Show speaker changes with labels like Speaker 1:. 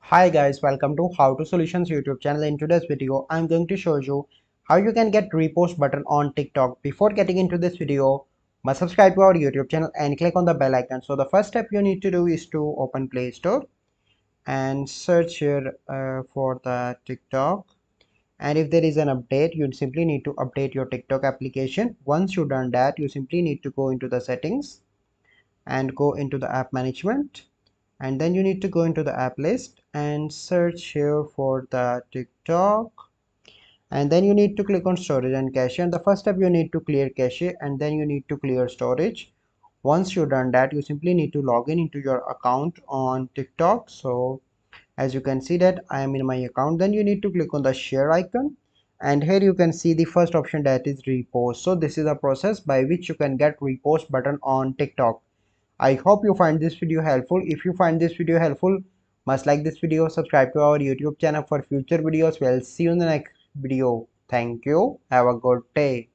Speaker 1: Hi guys, welcome to How to Solutions YouTube channel. In today's video, I'm going to show you how you can get repost button on TikTok. Before getting into this video, must subscribe to our YouTube channel and click on the bell icon. So the first step you need to do is to open Play Store and search here for the TikTok. And if there is an update, you simply need to update your TikTok application. Once you've done that, you simply need to go into the settings and go into the app management, and then you need to go into the app list and search here for the TikTok, and then you need to click on storage and cache. And the first step, you need to clear cache and then you need to clear storage. Once you've done that, you simply need to log in into your account on TikTok. So as you can see that I am in my account, then you need to click on the share icon, and here you can see the first option, that is repost. So this is a process by which you can get repost button on TikTok. I hope you find this video helpful. If you find this video helpful, must like this video, subscribe to our YouTube channel for future videos. We'll see you in the next video. Thank you. Have a good day.